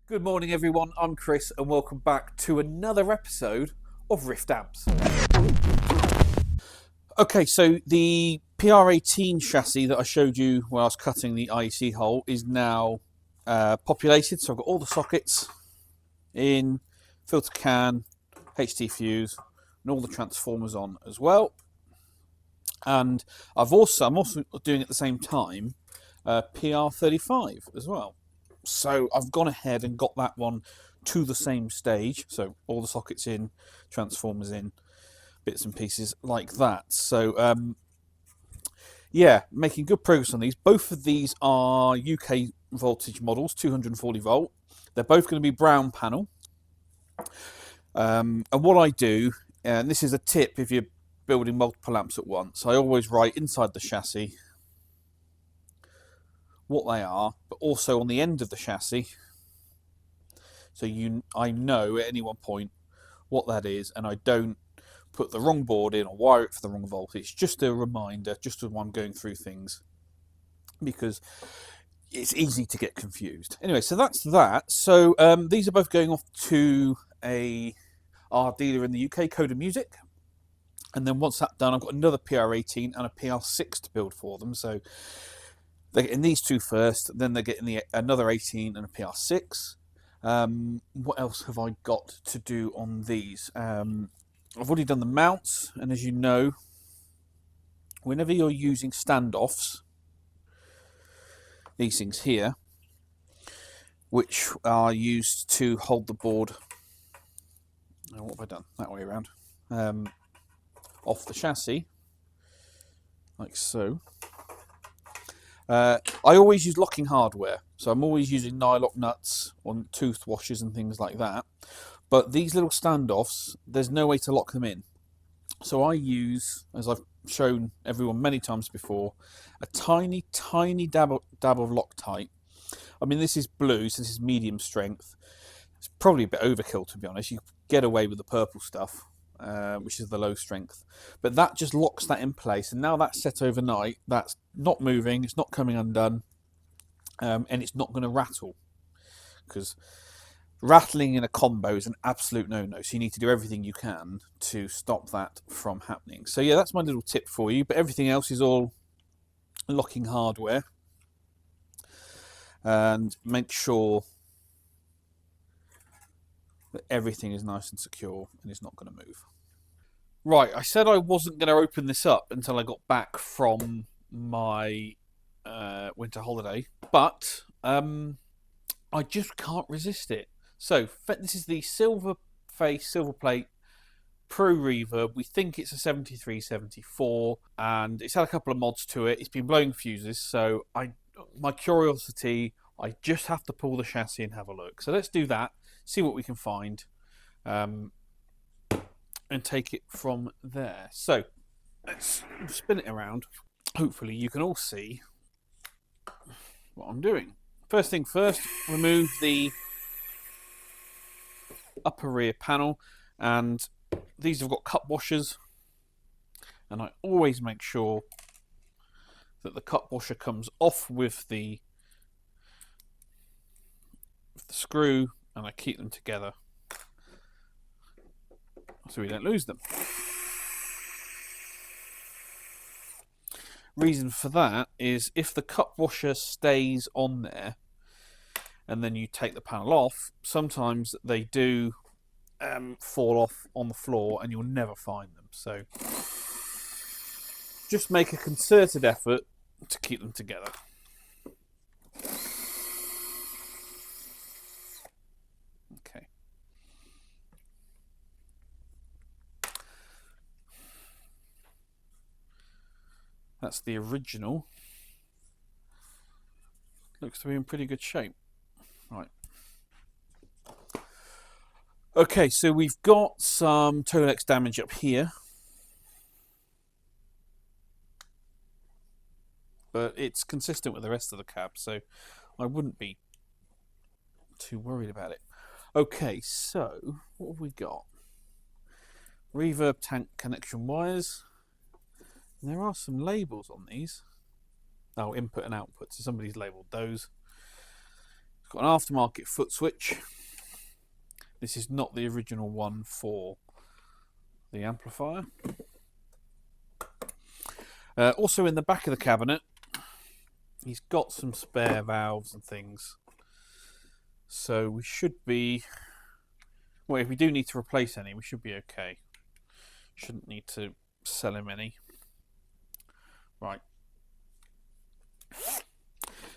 Good morning everyone, I'm Chris and welcome back to another episode of Rift Amps. Okay, so the PR18 chassis that I showed you when I was cutting the IEC hole is now populated, so I've got all the sockets in, filter can, HT fuse and all the transformers on as well. And I'm also doing at the same time PR35 as well. So I've gone ahead and got that one to the same stage. So all the sockets in, transformers in, bits and pieces like that. So yeah, making good progress on these. Both of these are UK voltage models, 240 volt. They're both going to be brown panel. And what I do, and this is a tip if you're building multiple amps at once, I always write inside the chassis what they are, but also on the end of the chassis, so I know at any one point what that is, and I don't put the wrong board in or wire it for the wrong voltage. Just a reminder, just as I'm going through things, because it's easy to get confused. Anyway, so that's that. So these are both going off to our dealer in the UK, Coda Music, and then once that's done, I've got another PR18 and a PR6 to build for them. So they're getting these two first, then they're getting another 18 and a PR6. What else have I got to do on these? I've already done the mounts, and as you know, whenever you're using standoffs, these things here, which are used to hold the board, what have I done? That way around, off the chassis, like so. I always use locking hardware, so I'm always using nylock nuts on tooth washers and things like that. But these little standoffs, there's no way to lock them in. So I use, as I've shown everyone many times before, a tiny, tiny dab of Loctite. I mean, this is blue, so this is medium strength. It's probably a bit overkill, to be honest. You get away with the purple stuff, which is the low strength, but that just locks that in place, and now that's set overnight. That's not moving, it's not coming undone, and it's not going to rattle, because rattling in a combo is an absolute no-no, so you need to do everything you can to stop that from happening. So yeah, that's my little tip for you, but everything else is all locking hardware, and make sure that everything is nice and secure and it's not going to move. Right, I said I wasn't going to open this up until I got back from my winter holiday, but I just can't resist it. So this is the silver face, silver plate Pro Reverb. We think it's a 7374, and it's had a couple of mods to it. It's been blowing fuses, so my curiosity, I just have to pull the chassis and have a look. So let's do that, see what we can find, and take it from there. So let's spin it around. Hopefully you can all see what I'm doing. First thing first, remove the upper rear panel, and these have got cup washers, and I always make sure that the cup washer comes off with the screw, and I keep them together so we don't lose them. Reason for that is if the cup washer stays on there and then you take the panel off, sometimes they do fall off on the floor and you'll never find them. So just make a concerted effort to keep them together. Okay. That's the original. Looks to be in pretty good shape. Right. Okay, so we've got some Tolex damage up here, but it's consistent with the rest of the cab, so I wouldn't be too worried about it. Okay, so what have we got? Reverb tank connection wires. And there are some labels on these. Oh, input and output, so somebody's labelled those. It's got an aftermarket foot switch. This is not the original one for the amplifier. Also in the back of the cabinet, he's got some spare valves and things. So we should be... Well, if we do need to replace any, we should be okay. Shouldn't need to sell him any. Right.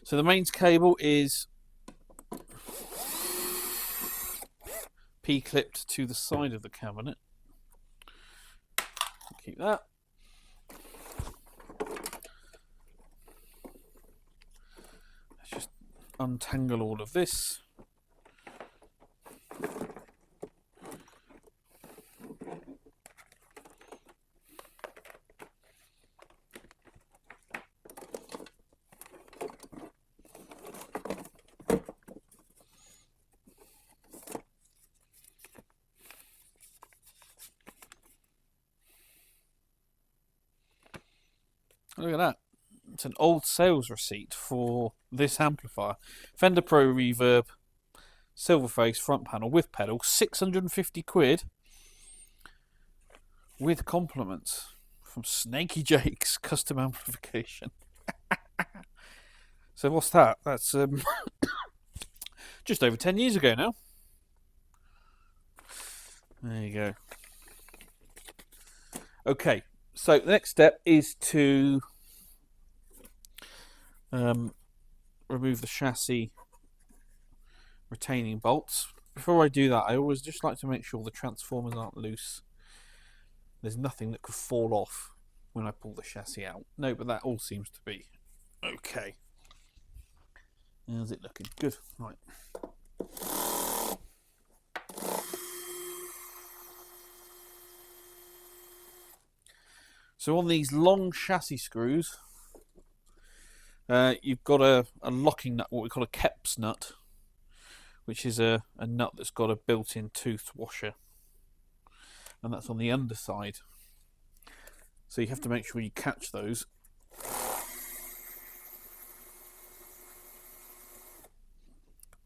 So the mains cable is P-clipped to the side of the cabinet. Keep that. Let's just untangle all of this. Look at that. It's an old sales receipt for this amplifier. Fender Pro Reverb, silver face front panel with pedal, 650 quid with compliments from Snaky Jake's Custom Amplification. So what's that? That's just over 10 years ago now. There you go. Okay, so the next step is to remove the chassis retaining bolts. Before I do that, I always just like to make sure the transformers aren't loose. There's nothing that could fall off when I pull the chassis out. No, but that all seems to be okay. How's it looking? Good. Right. So on these long chassis screws, you've got a locking nut, what we call a Keps nut, which is a nut that's got a built-in tooth washer, and that's on the underside. So you have to make sure you catch those.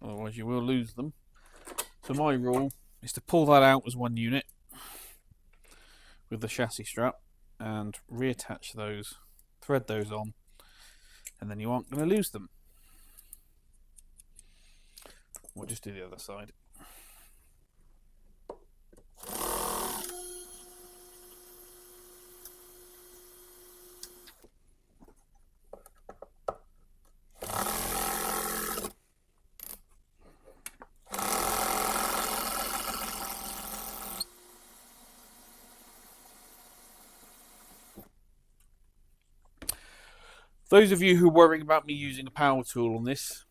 Otherwise you will lose them. So my rule is to pull that out as one unit with the chassis strap and reattach those, thread those on, and then you aren't going to lose them. We'll just do the other side. Those of you who are worrying about me using a power tool on this,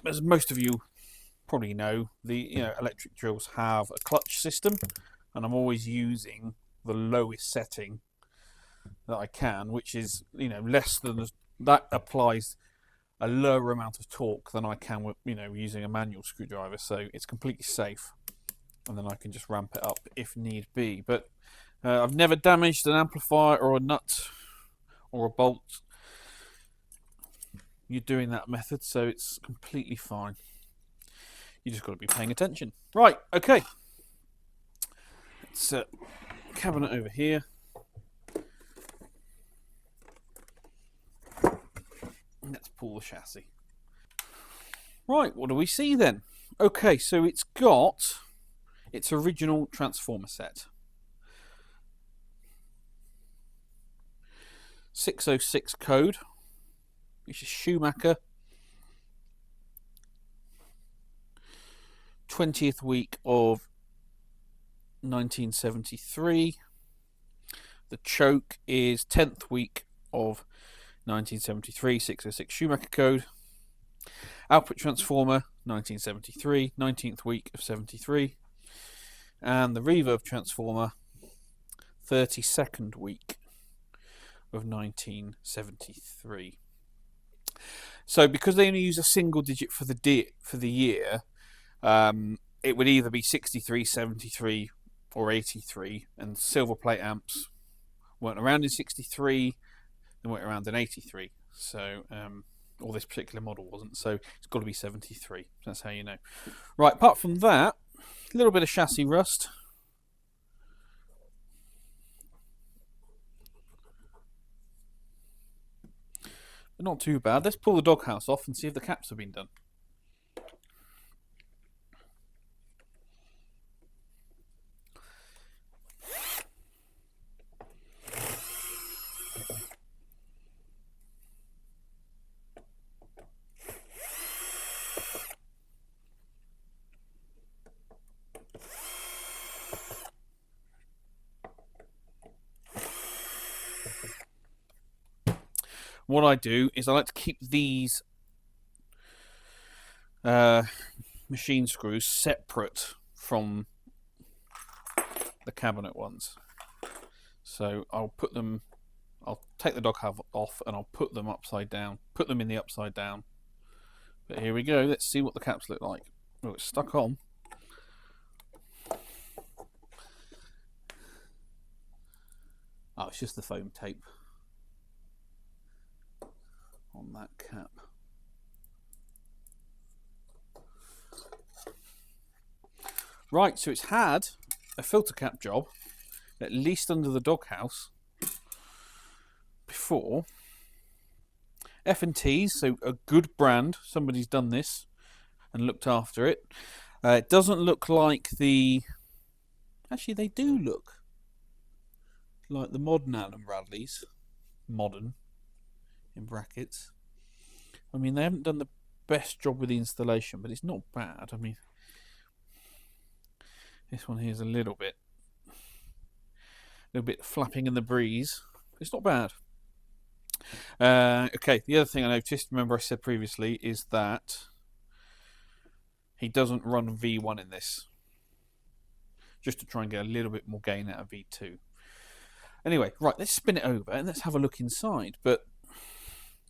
as most of you probably know, the electric drills have a clutch system, and I'm always using the lowest setting that I can, which is less than that. Applies a lower amount of torque than I can with using a manual screwdriver, so it's completely safe, and then I can just ramp it up if need be. But I've never damaged an amplifier or a nut or a bolt. You're doing that method, so it's completely fine. You just got to be paying attention. Right, okay. It's a cabinet over here. Let's pull the chassis. Right, what do we see then? Okay, so it's got its original transformer set. 606 code, which is Schumacher. 20th week of 1973. The choke is 10th week of 1973, 606 Schumacher code. Output transformer, 1973, 19th week of 73. And the reverb transformer, 32nd week of 1973. So because they only use a single digit for the year, it would either be 63, 73 or 83, and silver plate amps weren't around in 63, they weren't around in 83. So or this particular model wasn't, so it's got to be 73. That's how you know. Right, apart from that, a little bit of chassis rust. But not too bad. Let's pull the doghouse off and see if the caps have been done. What I do is I like to keep these machine screws separate from the cabinet ones. So I'll take the doghouse off and I'll put them upside down, put them in the upside down. But here we go, let's see what the caps look like. Oh, it's stuck on. Oh, it's just the foam tape on that cap. Right, so it's had a filter cap job, at least under the doghouse, before. F&T's, so a good brand. Somebody's done this and looked after it. It doesn't look like the... Actually, they do look like the modern Allen Bradleys. Modern, in brackets. I mean, they haven't done the best job with the installation, but it's not bad. I mean, this one here is a little bit flapping in the breeze. It's not bad. Okay, the other thing I noticed, remember I said previously, is that he doesn't run V1 in this, just to try and get a little bit more gain out of V2. Anyway, right, let's spin it over and let's have a look inside. But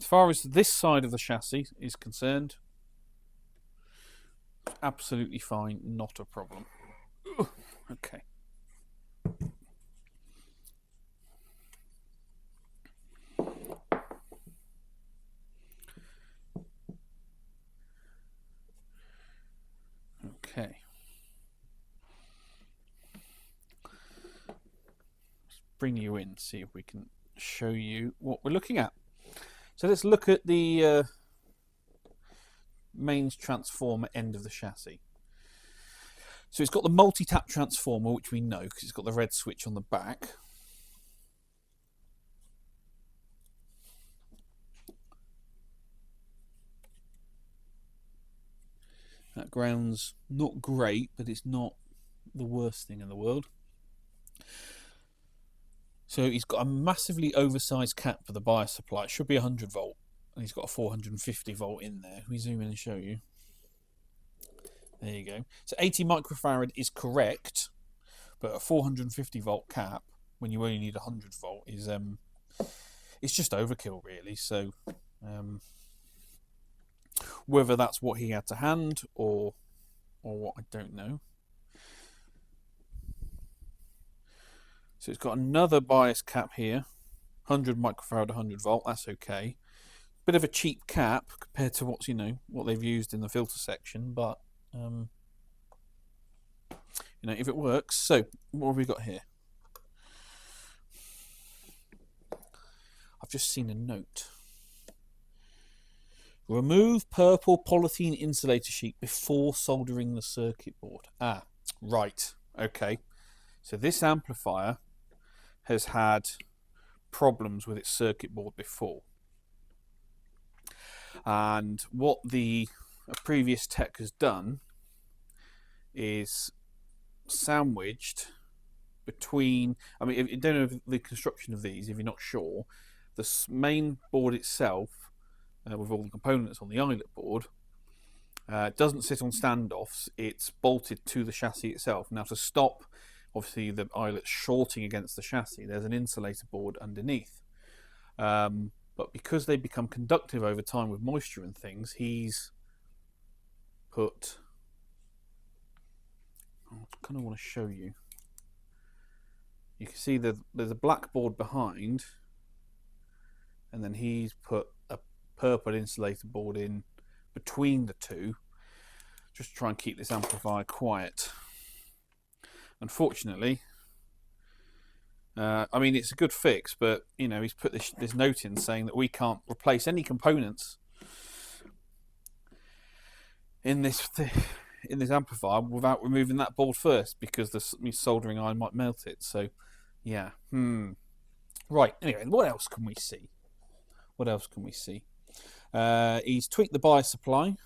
as far as this side of the chassis is concerned, absolutely fine, not a problem. Okay. Okay. Let's bring you in, see if we can show you what we're looking at. So let's look at the mains transformer end of the chassis. So it's got the multi-tap transformer, which we know because it's got the red switch on the back. That ground's not great, but it's not the worst thing in the world. So he's got a massively oversized cap for the bias supply. It should be 100 volt, and he's got a 450 volt in there. Let me zoom in and show you. There you go. So 80 microfarad is correct, but a 450 volt cap when you only need 100 volt is it's just overkill, really. So whether that's what he had to hand or what, I don't know. So it's got another bias cap here, 100 microfarad, 100 volt. That's okay. Bit of a cheap cap compared to what's, you know, what they've used in the filter section, but you know, if it works. So what have we got here? I've just seen a note. Remove purple polythene insulator sheet before soldering the circuit board. Ah, right. Okay. So this amplifier has had problems with its circuit board before. And what the previous tech has done is sandwiched between, I mean, if you don't know the construction of these, if you're not sure, the main board itself, with all the components on the eyelet board, doesn't sit on standoffs. It's bolted to the chassis itself. Now, to stop, obviously, the eyelet shorting against the chassis, there's an insulator board underneath. But because they become conductive over time with moisture and things, he's put... I kind of want to show you. You can see there's a black board behind, and then he's put a purple insulator board in between the two, just to try and keep this amplifier quiet. Unfortunately, I mean, it's a good fix, but you know, he's put this note in saying that we can't replace any components in this amplifier without removing that board first, because the soldering iron might melt it. So, yeah. Right. Anyway, what else can we see? What else can we see? He's tweaked the bias supply.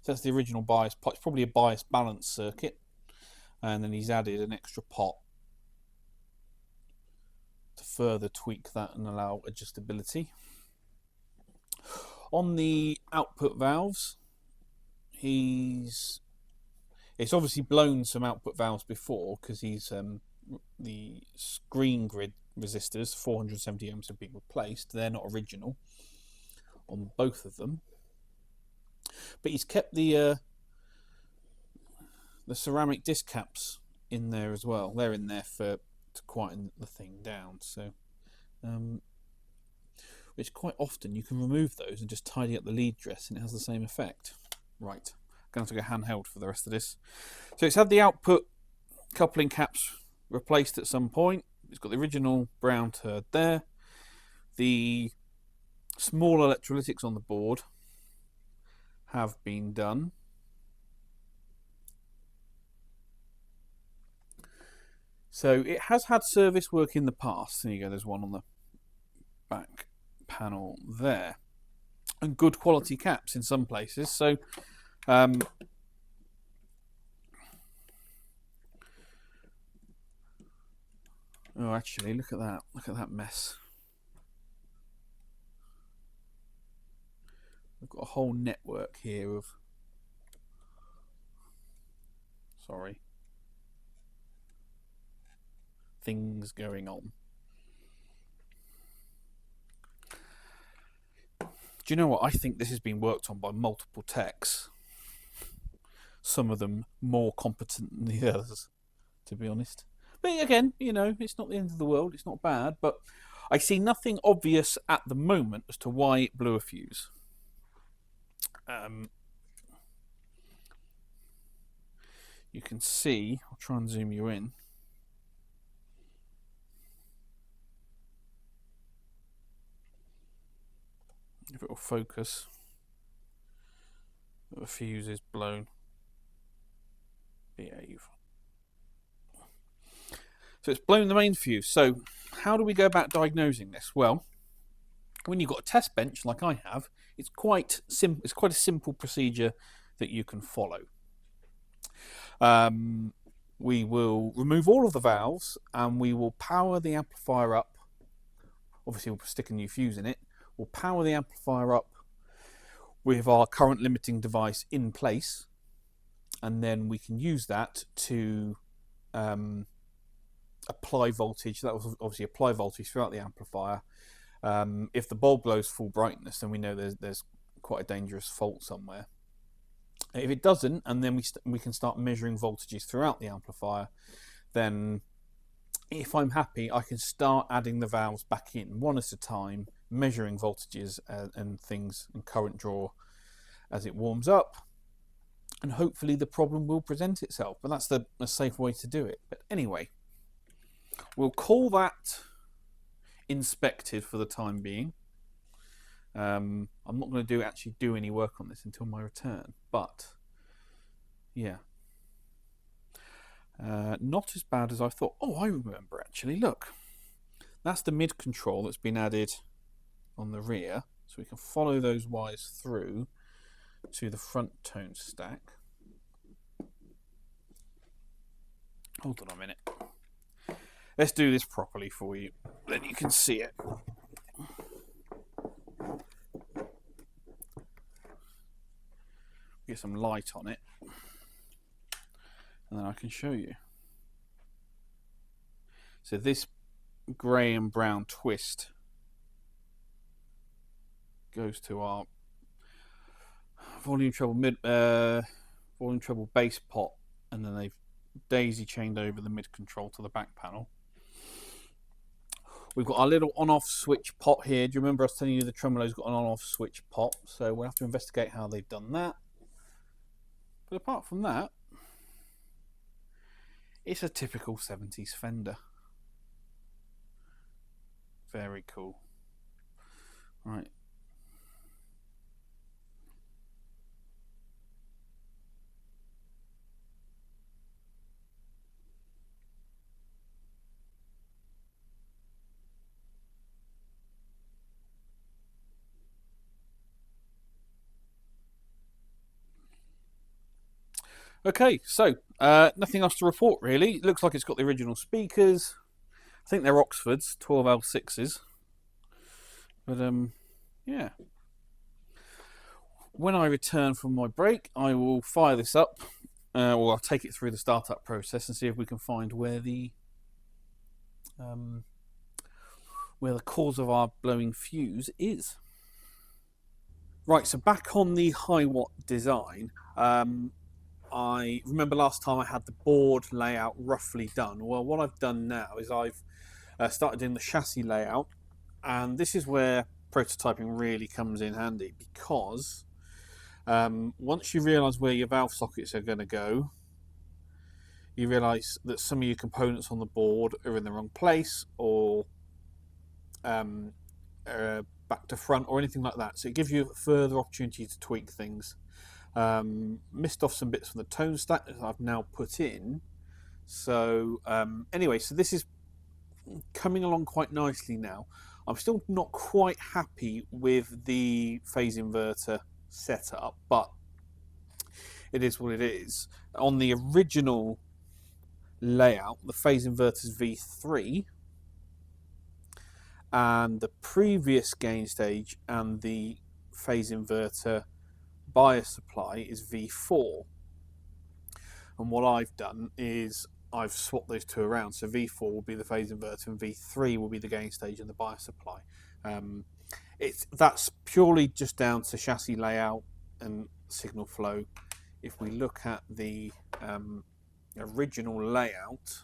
So that's the original bias pot. It's probably a bias balance circuit, and then he's added an extra pot to further tweak that and allow adjustability. On the output valves, it's obviously blown some output valves before, because he's the screen grid resistors, 470 ohms, have been replaced. They're not original on both of them, but he's kept the ceramic disc caps in there as well. They're in there to quieten the thing down. So, which quite often you can remove those and just tidy up the lead dress, and it has the same effect. Right, I'm going to go handheld for the rest of this. So it's had the output coupling caps replaced at some point. It's got the original brown turd there. The small electrolytics on the board have been done. So it has had service work in the past. There you go, there's one on the back panel there. And good quality caps in some places. So oh, actually, look at that. Look at that mess. We've got a whole network here of... Sorry. Things going on. Do you know what? I think this has been worked on by multiple techs. Some of them more competent than the others, to be honest. But again, you know, it's not the end of the world. It's not bad. But I see nothing obvious at the moment as to why it blew a fuse. You can see, I'll try and zoom you in. If it will focus, the fuse is blown. Behave. So it's blown the main fuse. So how do we go about diagnosing this? Well, when you've got a test bench like I have, it's quite simple. It's quite a simple procedure that you can follow. We will remove all of the valves and we will power the amplifier up. Obviously, we'll stick a new fuse in it. We'll power the amplifier up with our current limiting device in place, and then we can use that to apply voltage. That will obviously apply voltage throughout the amplifier. If the bulb glows full brightness, then we know there's quite a dangerous fault somewhere. If it doesn't, and then we can start measuring voltages throughout the amplifier, then if I'm happy, I can start adding the valves back in one at a time, measuring voltages and things and current draw as it warms up, and hopefully the problem will present itself. But that's a safe way to do it. But anyway, we'll call that inspected for the time being. I'm not going to actually do any work on this until my return, but yeah, not as bad as I thought. Oh, I remember actually. Look, that's the mid control that's been added on the rear, so we can follow those wires through to the front tone stack. Hold on a minute. Let's do this properly for you, then you can see it. Get some light on it, and then I can show you. So this grey and brown twist goes to our volume treble bass pot, and then they've daisy chained over the mid control to the back panel. We've got our little on-off switch pot here. Do you remember I was telling you the tremolo's got an on-off switch pot? So we'll have to investigate how they've done that. But apart from that, it's a typical 70s Fender. Very cool. Right. Okay, so nothing else to report really. It looks like it's got the original speakers. I think they're Oxfords, 12L6s. But yeah. When I return from my break, I will fire this up, or I'll take it through the startup process and see if we can find where the cause of our blowing fuse is. Right, so back on the Hiwatt design. I remember last time I had the board layout roughly done. Well, what I've done now is I've started doing the chassis layout, and this is where prototyping really comes in handy, because once you realise where your valve sockets are going to go, you realise that some of your components on the board are in the wrong place, or back to front, or anything like that. So it gives you further opportunity to tweak things. Missed off some bits from the tone stack that I've now put in. So anyway, so this is coming along quite nicely now. I'm still not quite happy with the phase inverter setup, but it is what it is. On the original layout, the phase inverter is V3, and the previous gain stage and the phase inverter bias supply is V4. And what I've done is I've swapped those two around. So V4 will be the phase inverter and V3 will be the gain stage and the bias supply. That's purely just down to chassis layout and signal flow. If we look at the original layout,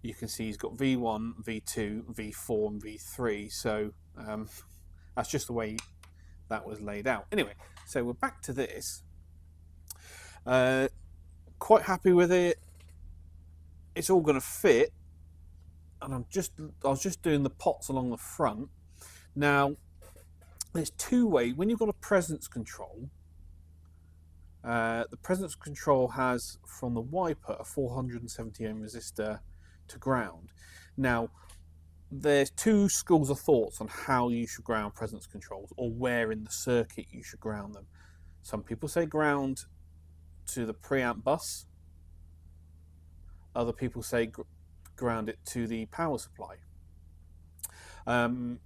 you can see he's got V1, V2, V4 and V3. So that's just the way that was laid out. Anyway, so we're back to this. Quite happy with it. It's all going to fit, and I was just doing the pots along the front. Now, there's two ways. When you've got a presence control, the presence control has from the wiper a 470 ohm resistor to ground. Now, there's two schools of thoughts on how you should ground presence controls, or where in the circuit you should ground them. Some people say ground to the preamp bus. Other people say ground it to the power supply. On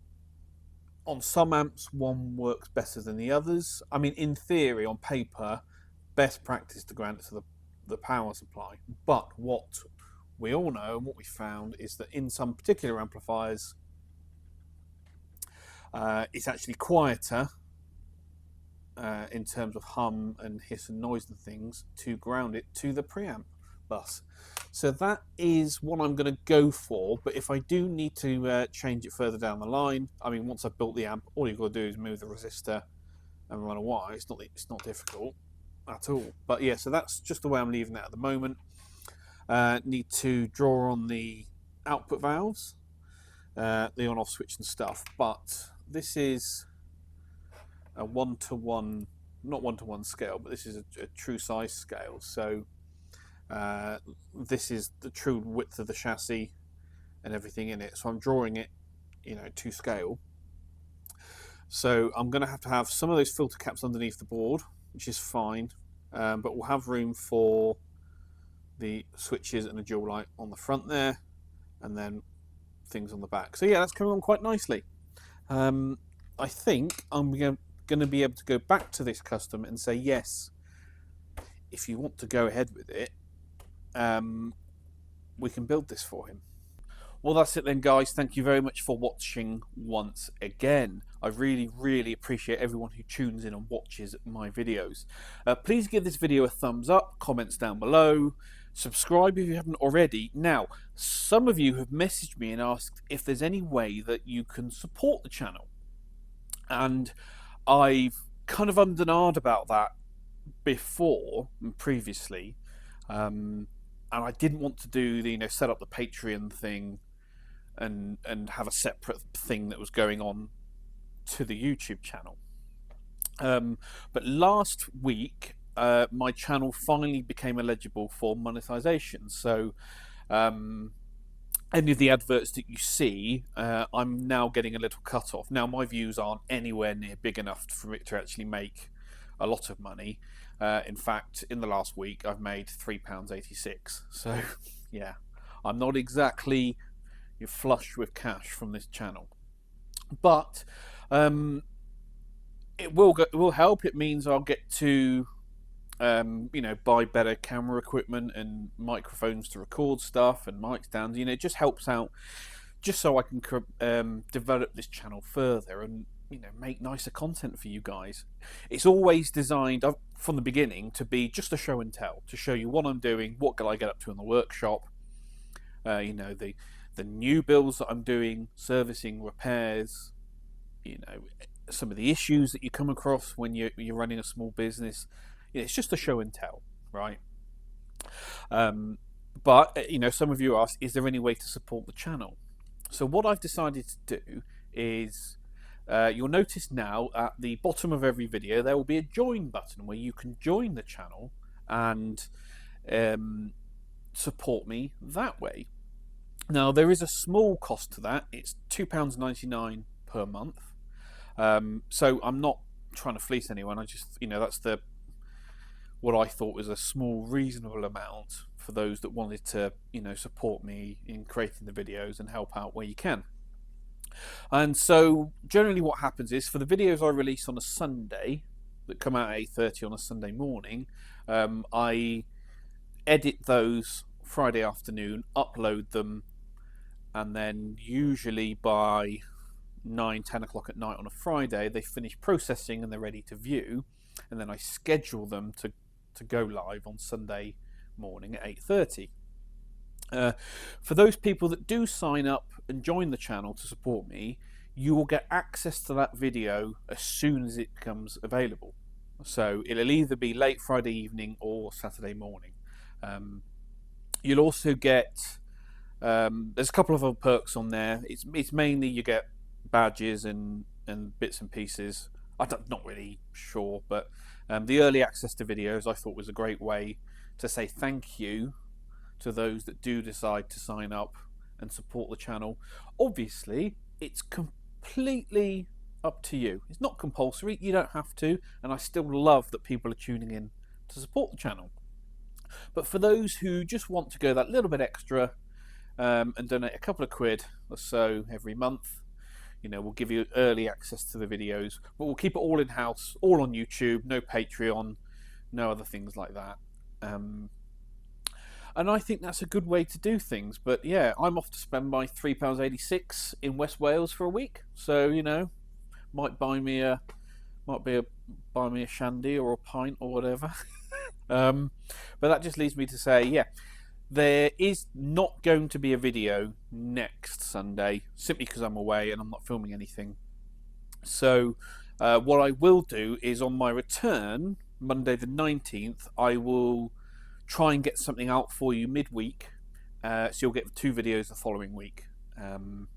some amps, one works better than the others. I mean, in theory, on paper, best practice to ground it to the power supply. But what we all know and what we found is that in some particular amplifiers, it's actually quieter in terms of hum and hiss and noise and things to ground it to the preamp bus. So that is what I'm going to go for. But if I do need to change it further down the line, I mean, once I've built the amp, all you've got to do is move the resistor and run a wire. It's not difficult at all. But yeah, so that's just the way I'm leaving it at the moment. Need to draw on the output valves, the on-off switch and stuff. But this is a one-to-one, not one-to-one scale, but this is a true size scale. So this is the true width of the chassis and everything in it. So I'm drawing it, to scale. So I'm going to have some of those filter caps underneath the board, which is fine, but we'll have room for the switches and a dual light on the front there, and then things on the back. So yeah, that's coming on quite nicely. I think I'm going to be able to go back to this customer and say, yes, if you want to go ahead with it, we can build this for him. Well, that's it then, guys. Thank you very much for watching once again. I really, really appreciate everyone who tunes in and watches my videos. Please give this video a thumbs up, comments down below, Subscribe if you haven't already. Now, some of you have messaged me and asked if there's any way that you can support the channel. And I've kind of ummed and ahed about that before and previously. And I didn't want to do the, set up the Patreon thing and have a separate thing that was going on to the YouTube channel. But last week, my channel finally became eligible for monetization. So any of the adverts that you see, I'm now getting a little cut off. Now, my views aren't anywhere near big enough for it to actually make a lot of money. In fact, in the last week, I've made £3.86. So, yeah, I'm not exactly flush with cash from this channel. But it will help. It means I'll get to buy better camera equipment and microphones to record stuff and mic stands. It just helps out, just so I can develop this channel further and make nicer content for you guys. It's always designed from the beginning to be just a show and tell, to show you what I'm doing, what I get up to in the workshop. The new builds that I'm doing, servicing, repairs. Some of the issues that you come across when you're running a small business. It's just a show and tell, right? But some of you ask, is there any way to support the channel? So what I've decided to do is, you'll notice now at the bottom of every video there will be a join button where you can join the channel and support me that way. Now, there is a small cost to that. It's £2.99 per month. So I'm not trying to fleece anyone. I just, that's what I thought was a small, reasonable amount for those that wanted to, support me in creating the videos and help out where you can. And so generally what happens is, for the videos I release on a Sunday that come out at 8:30 on a Sunday morning, I edit those Friday afternoon, upload them, and then usually by 9-10 o'clock at night on a Friday they finish processing and they're ready to view, and then I schedule them to go live on Sunday morning at 8:30. For those people that do sign up and join the channel to support me, you will get access to that video as soon as it becomes available. So it'll either be late Friday evening or Saturday morning. You'll also get, there's a couple of other perks on there. It's mainly you get badges and bits and pieces. I'm not really sure, but the early access to videos I thought was a great way to say thank you to those that do decide to sign up and support the channel. Obviously, it's completely up to you. It's not compulsory. You don't have to, and I still love that people are tuning in to support the channel. But for those who just want to go that little bit extra and donate a couple of quid or so every month, we'll give you early access to the videos, but we'll keep it all in-house, all on YouTube, no Patreon, no other things like that. And I think that's a good way to do things. But yeah, I'm off to spend my £3.86 in West Wales for a week, so might buy me a shandy or a pint or whatever. But that just leads me to say, yeah, there is not going to be a video next Sunday, simply because I'm away and I'm not filming anything. So what I will do is, on my return, Monday the 19th, I will try and get something out for you midweek. So you'll get 2 videos the following week. I've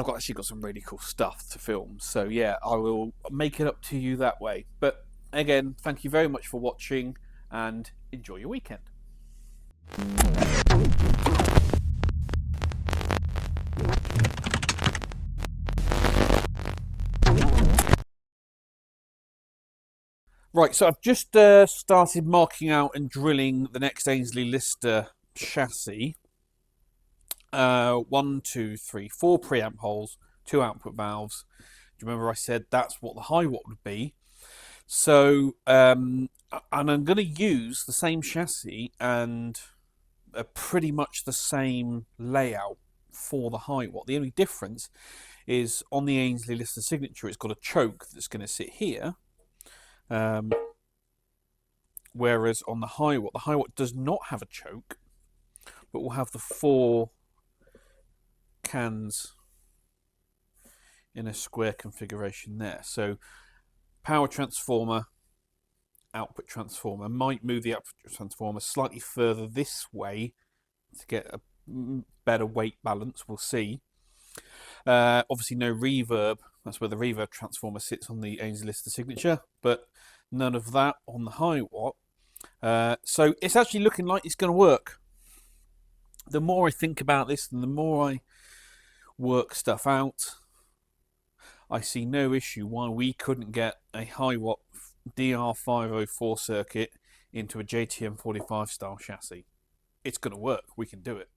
actually got some really cool stuff to film. So yeah, I will make it up to you that way. But again, thank you very much for watching and enjoy your weekend. Right, so I've just started marking out and drilling the next Ainsley Lister chassis. 1, 2, 3, 4 preamp holes, 2 output valves. Do you remember I said that's what the Hiwatt would be? So, and I'm going to use the same chassis and pretty much the same layout for the Hiwatt. The only difference is on the Ainsley Lister signature, it's got a choke that's going to sit here. Whereas on the Hiwatt does not have a choke, but will have the 4 cans in a square configuration there. So power transformer, output transformer. Might move the output transformer slightly further this way to get a better weight balance. We'll see. Obviously no reverb. That's where the reverb transformer sits on the Ainsley Lister signature, but none of that on the Hiwatt. So it's actually looking like it's going to work. The more I think about this and the more I work stuff out, I see no issue why we couldn't get a Hiwatt DR504 circuit into a JTM 45 style chassis. It's going to work. We can do it.